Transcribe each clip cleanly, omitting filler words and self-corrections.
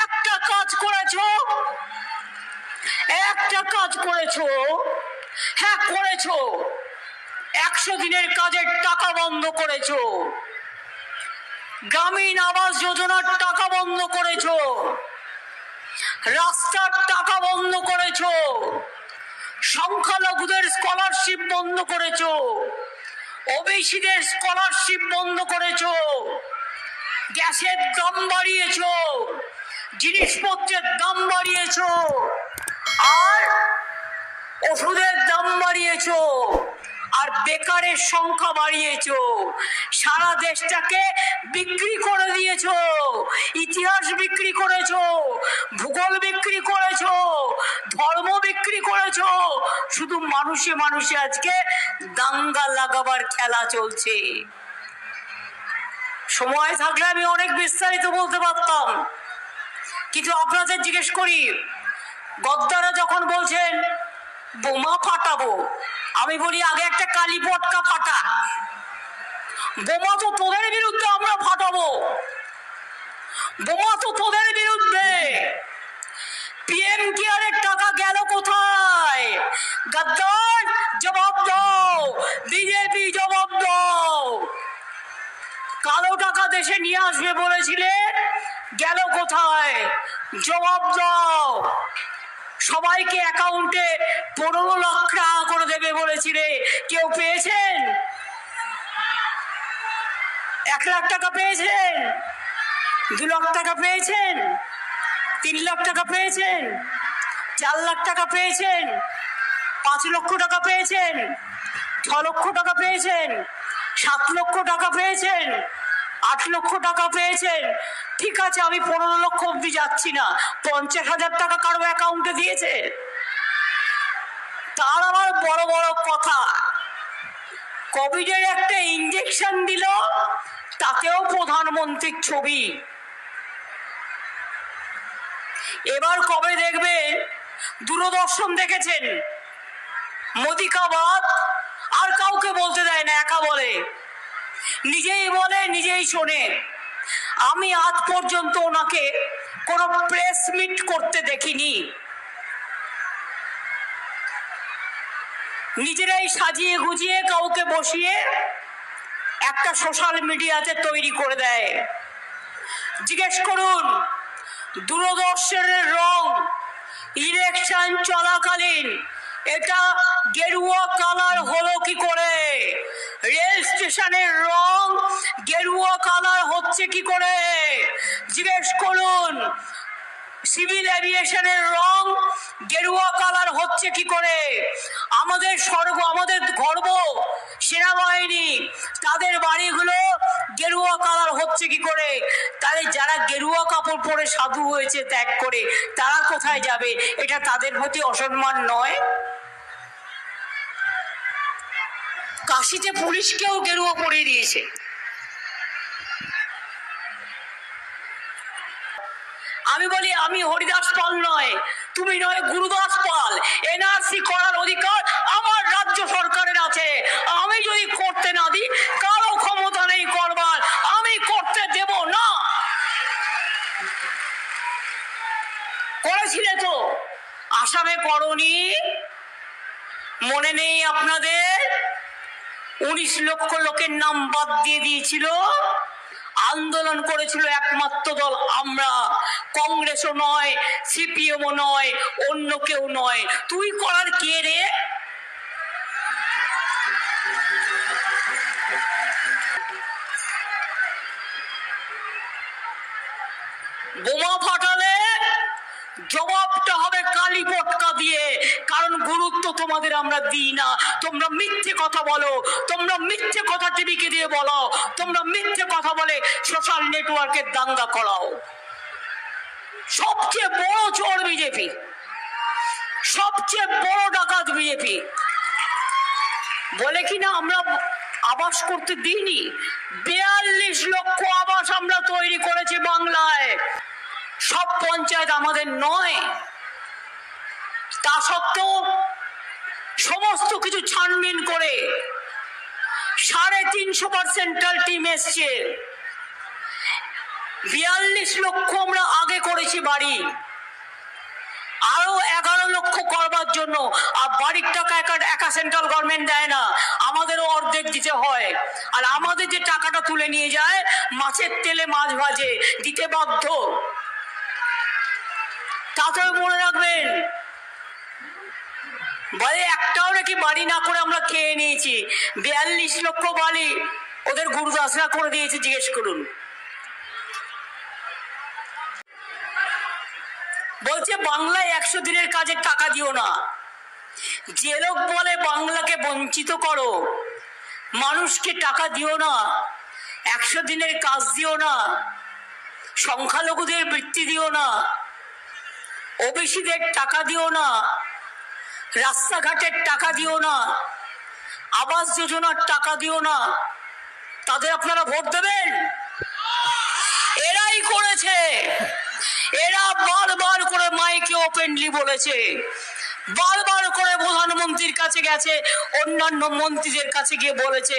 একটা কাজ করেছো, একটা কাজ করেছো, হ্যাঁ করেছো, 100 দিনের কাজের টাকা বন্ধ করেছো, গ্রামীণ আবাস যোজনার টাকা বন্ধ করেছো, রাস্তার টাকা বন্ধ করেছো, সংখ্যালঘুদের স্কলারশিপ বন্ধ করেছো, ওবিসিদের স্কলারশিপ বন্ধ করেছো, গ্যাসের দাম বাড়িয়েছো, জিনিসপত্রের দাম বাড়িয়েছো, আর ওষুধের দাম বাড়িয়েছো, আর বেকারের সংখ্যা বাড়িয়েছো। সারা দেশটাকে বিক্রি করে দিয়েছো, ইতিহাস বিক্রি করেছো, ভূগোল বিক্রি করেছো, ধর্ম বিক্রি করেছো। শুধু মানুষে মানুষে আজকে দাঙ্গা লাগাবার খেলা চলছে। সময় থাকলে আমি অনেক বিস্তারিত বলতে পারতাম, কিন্তু আপনাদের জিজ্ঞেস করি, গদ্দারা যখন বলছেন বোমা ফাটাবো, আমি বলি আগে একটা কালী পটকা ফাটা। বোমা তো তোদের বিরুদ্ধে আমরা ফাটাবো, বোমা তো তোদের বিরুদ্ধে। পিএম কেয়ারের টাকা গেল কোথায়? গদ্দার জবাব দাও, বিজেপি জবাব দাও। কালো টাকা দেশে নিয়ে আসবে বলেছিলে, গেল কোথায়? জবাব দাও। সবাইকে অ্যাকাউন্টে 15 লাখ টাকা করে দেবে বলেছিলে, কেউ পেয়েছেন? 1 লাখ টাকা পেয়েছেন? 2 লাখ টাকা পেয়েছেন? 3 লাখ টাকা পেয়েছেন? 4 লাখ টাকা পেয়েছেন? 5 লক্ষ টাকা পেয়েছেন? 6 লক্ষ টাকা পেয়েছেন? 7 লক্ষ টাকা পেয়েছেন? 8 লক্ষ টাকা পেয়েছেন? ঠিক আছে, আমি 15 লক্ষ অব্দি যাচ্ছি না, 50,000 টাকা কারো অ্যাকাউন্টে দিয়েছে? তার আবার বড় বড় কথা। কোভিডের একটা ইঞ্জেকশন দিল, তাতেও প্রধানমন্ত্রীর ছবি। এবার কবে দেখবে? দূরদর্শন দেখেছেন, মোদি কা বাত আর কাউকে বলতে দেয় না, একা বলে, নিজেই বলে নিজেই শোনে। আমি আজ পর্যন্ত ওনাকে কোনো প্রেস মিট করতে দেখিনি। নিজেরাই সাজিয়ে গুজিয়ে কাউকে বসিয়ে একটা সোশ্যাল মিডিয়াতে তৈরি করে দেয়। জিজ্ঞেস করুন, দূরদর্শনের রং ইলেকশন চলাকালীন এটা গেরুয়া কালার হলো কি করে? রেল স্টেশনের রং গেরুয়া কালার হচ্ছে কি করে? জিজ্ঞেস করুন, সিভিল এভিয়েশনের রং গেরুয়া কালার হচ্ছে কি করে? আমাদের স্বর্গ, আমাদের গর্ব সেনাবাহিনী, তাদের বাড়িগুলো গেরুয়া কালার হচ্ছে কি করে? তাহলে যারা গেরুয়া কাপড় পরে সাধু হয়েছে ত্যাগ করে, তারা কোথায় যাবে? এটা তাদের প্রতি অসম্মান নয়? কাশিতে পুলিশকেও গেরুয়া পরিয়ে দিয়েছে। আমি বলি, আমি হরিদাস পাল নয়, তুমি নয় গুরুদাস পাল। এনআরসি করার অধিকার আমার রাজ্য সরকারের আছে। আমি যদি করতে না দিই, কারো ক্ষমতা নেই করবার, আমি করতে দেব না। করেছিলে তো, আসামে করনি? মনে নেই আপনাদের? 19 লক্ষ লোকের নাম বাদ দিয়ে দিয়েছিল। আন্দোলন করেছিল একমাত্র দল আমরা, কংগ্রেসও নয়, সিপিএমও নয়, অন্য কেউ নয়। তুই করার কে রে? বোমা ফাটালে জবাবটা হবে কালী পটকা দিয়ে, কারণ গুরুত্ব তোমাদের আমরা দিই না। তোমরা মিথ্যে কথা বলো, তোমরা মিথ্যে কথা টিভিকে দিয়ে বলো, তোমরা মিথ্যে কথা বলে সোশ্যাল নেটওয়ার্কের দাঙ্গা করাও। সবচেয়ে বড় চোর বিজেপি, সবচেয়ে বড় ডাকাত বিজেপি। বলে কিনা আমরা আবাস করতে দিইনি, 42 লক্ষ আবাস আমরা তৈরি করেছি বাংলায়। সব পঞ্চায়েত আমাদের নয়, তা সত্ত্বেও সমস্ত কিছু ছানবিন করে 350% টিম এসছে। 42 লক্ষ আমরা আগে করেছি বাড়ি, আরো 11 লক্ষ করবার জন্য। আর বাড়ির টাকা একা সেন্ট্রাল গভর্নমেন্ট দেয় না, আমাদেরও অর্ধেক দিতে হয়। আর আমাদের যে টাকাটা তুলে নিয়ে যায় মাছের তেলে মাছ ভাজে, দিতে বাধ্য। তাতেও মনে রাখবেন, বলে একটাও নাকি বাড়ি না করে আমরা খেয়ে নিয়েছি। 42 লক্ষ বাড়ি ওদের গুরুদাসরা করে দিয়েছে, জিজ্ঞেস করুন। বলছে বাংলায় 100 দিনের কাজের টাকা দিও না। যে লোক বলে বাংলাকে বঞ্চিত করো, মানুষকে টাকা দিও না, 100 দিনের কাজ দিও না, সংখ্যালঘুদের বৃত্তি দিও না, ওবিসিদের টাকা দিও না, রাস্তাঘাটের টাকা দিও না, আবাস যোজনার টাকা দিও না, তাদের আপনারা ভোট দেবেন? এরাই করেছে। এরা বারবার করে মাইকে ওপেনলি বলেছে, বারবার করে প্রধানমন্ত্রীর কাছে গেছে, অন্যান্য মন্ত্রীদের কাছে গিয়ে বলেছে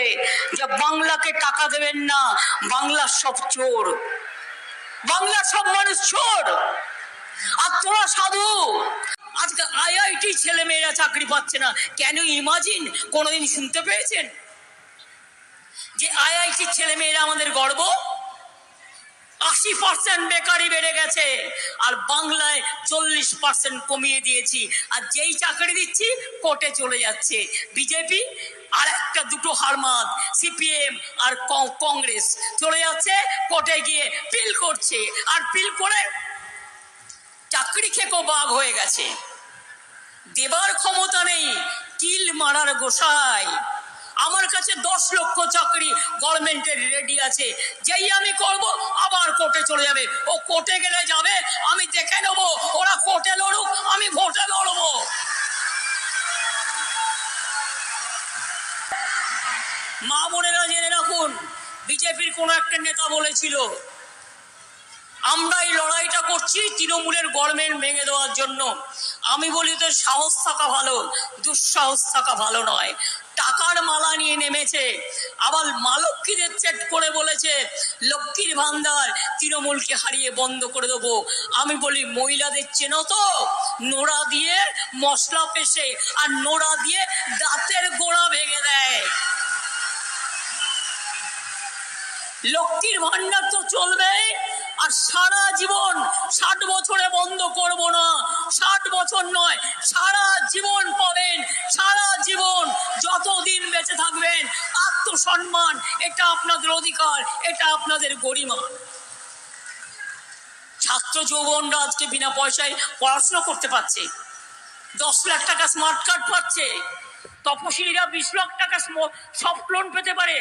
যে বাংলাকে টাকা দেবেন না, বাংলার সব চোর, বাংলার সব মানুষ চোর। আর তোরা সাধু। আজকে আইআইটি ছেলে মেয়েরা চাকরি পাচ্ছে না কেন? ইমাজিন কোনোদিন শুনতে পেয়েছেন যে আইআইটি ছেলে মেয়েরা আমাদের গর্ব? 80% বেকারি বেড়ে গেছে, আর বাংলায় 40% কমিয়ে দিয়েছি। আর যেই চাকরি দিচ্ছি কোর্টে চলে যাচ্ছে বিজেপি, আর একটা দুটো হারমাত সিপিএম আর কংগ্রেস চলে যাচ্ছে কোর্টে গিয়ে পিল করছে, আর পিল করে চাকরি খেকো বাঘ হয়ে গেছে। দেবার ক্ষমতা নেই, কিল মারার গোসাই। আমার কাছে 10 লক্ষ চাকরি গভর্নমেন্টের রেডি আছে, যেই আমি করব আবার কোর্টে চলে যাবে। ও কোর্টে গেলে যাবে, আমি দেখে নেব, ওরা কোর্টে লড়ুক, আমি ভোটে লড়বো। মা বোনেরা জেনে রাখুন, বিজেপির কোন একটা নেতা বলেছিল আমরা এই লড়াইটা করছি তৃণমূলের গভর্নমেন্ট ভেঙে দেওয়ার জন্য। আমি বলি তো সাহস থাকা ভালো, দুঃসাহস থাকা ভালো নয়। টাকার মালা নিয়ে নেমেছে, আবার মা লক্ষ্মীদের চেট করে বলেছে লক্ষ্মীর ভান্ডার তৃণমূলকে হারিয়ে বন্ধ করে দেবো। আমি বলি মহিলাদের চেনো তো? নোড়া দিয়ে মশলা পেশে আর নোড়া দিয়ে দাঁতের গোড়া ভেঙে দেয়। লক্ষ্মীর ভান্ডার তো চলবে, আর সারা জীবন 60 বছরে বন্ধ করব না। 60 বছর নয়, সারা জীবন পাবেন, সারা জীবন যতদিন বেঁচে থাকবেন। আত্মসম্মান, এটা আপনাদের অধিকার, এটা আপনাদের গরিমা। ছাত্র যৌবনরা আজকে বিনা পয়সায় পড়াশোনা করতে পারছে, 10 লাখ টাকা স্মার্ট কার্ড পাচ্ছে। তপশিলীরা 20 লাখ টাকা সফট লোন পেতে পারে,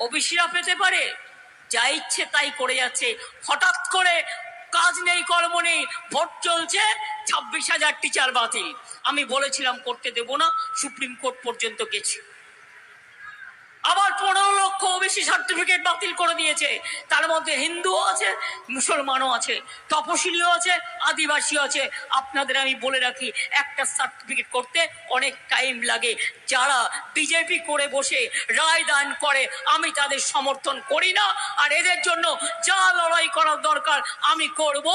ওবিসিরা পেতে পারে। যা ইচ্ছে তাই করে যাচ্ছে। হঠাৎ করে কাজ নেই, কর্ম নেই, ভোট চলছে, 26,000 টিচার বাতিল। আমি বলেছিলাম করতে দেব না, সুপ্রিম কোর্ট পর্যন্ত গেছি। আবার 15 লক্ষ ওবিসি সার্টিফিকেট বাতিল করে দিয়েছে। তার মধ্যে হিন্দুও আছে, মুসলমানও আছে, তপশিলীও আছে, আদিবাসীও আছে। আপনাদের আমি বলে রাখি, একটা সার্টিফিকেট করতে অনেক টাইম লাগে। যারা বিজেপি করে বসে রায় দান করে, আমি তাদের সমর্থন করি না। আর এদের জন্য যা লড়াই করার দরকার আমি করব।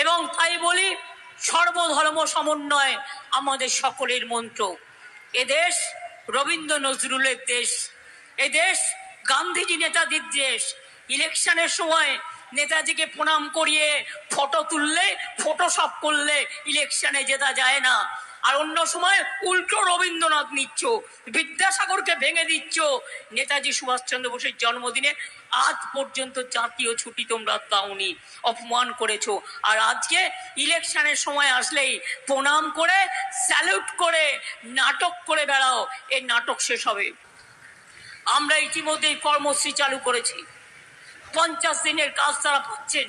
এবং তাই বলি, সর্বধর্ম সমন্বয় আমাদের সকলের মন্ত্র। এদেশ রবীন্দ্র নজরুলের দেশ, এদেশ গান্ধীজি নেতাজির দেশ। ইলেকশনের সময় নেতাজিকে প্রণাম করিয়ে ফটো তুললে, ফটোশপ করলে ইলেকশনে জেতা যায় না। আর অন্য সময় উল্টো রবীন্দ্রনাথ নিচ্ছ, বিদ্যাসাগরকে ভেঙে দিচ্ছ। নেতাজি সুভাষচন্দ্র বোসের জন্মদিনে আজ পর্যন্ত জাতীয় ছুটি তোমরা দাওনি, অপমান করেছো। আর আজকে ইলেকশনের সময় আসলেই প্রণাম করে, স্যালুট করে, নাটক করে বেড়াও। এই নাটক শেষ হবে। আমরা ইতিমধ্যেই কর্মসূচি চালু করেছি। 50 দিনের কাজ তারা পাচ্ছেন,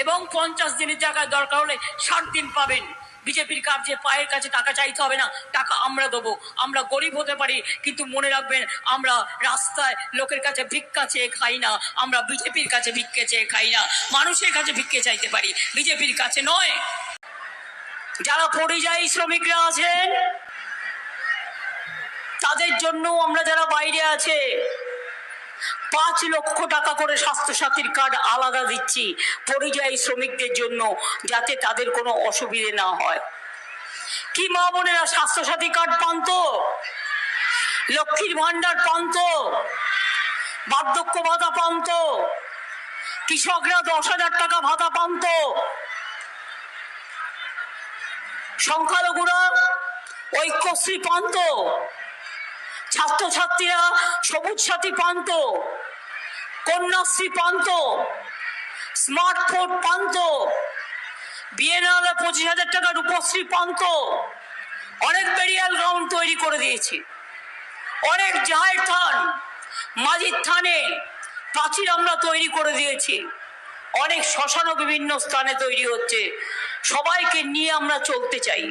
এবং 50 দিনের জায়গায় দরকার হলে 60 দিন পাবেন। বিজেপির কাছে পায়ের কাছে টাকা চাইতে হবে না, টাকা আমরা দেবো। আমরা গরিব হতে পারি, কিন্তু মনে রাখবেন আমরা রাস্তায় লোকের কাছে ভিক্ষা চেয়ে খাই না, আমরা বিজেপির কাছে ভিক্ষে চেয়ে খাই না। মানুষের কাছে ভিক্ষে চাইতে পারি, বিজেপির কাছে নয়। যারা পরিযায়ী শ্রমিকরা আছেন তাদের জন্য আমরা, যারা বাইরে আছে 5 লক্ষ টাকা করে স্বাস্থ্যসাথীর কার্ড আলাদা দিচ্ছি পরিযায়ী শ্রমিকদের জন্য, যাতে তাদের কোনো অসুবিধে না হয়। কি মা বোনেরা স্বাস্থ্যসাথী কার্ড পান তো? লক্ষ্মীর ভান্ডার পান তো? বার্ধক্য ভাতা পান তো? কৃষকরা 10,000 টাকা ভাতা পান তো? সংখ্যালঘুরা ঐক্যশ্রী পান তো? ছাত্রছাত্রীরা সবুজ সাথী পান তো? কন্যাশ্রী পান তো? স্মার্টফোন পান তো? বিয়ে না হলে 25,000 টাকা রূপশ্রী পান তো? অনেক বেরিয়াল গ্রাউন্ড তৈরি করে দিয়েছি, অনেক জাহের থান মাঝির থানে প্রাচীর আমরা তৈরি করে দিয়েছি, অনেক শ্মশানও বিভিন্ন স্থানে তৈরি হচ্ছে। সবাইকে নিয়ে আমরা চলতে চাই।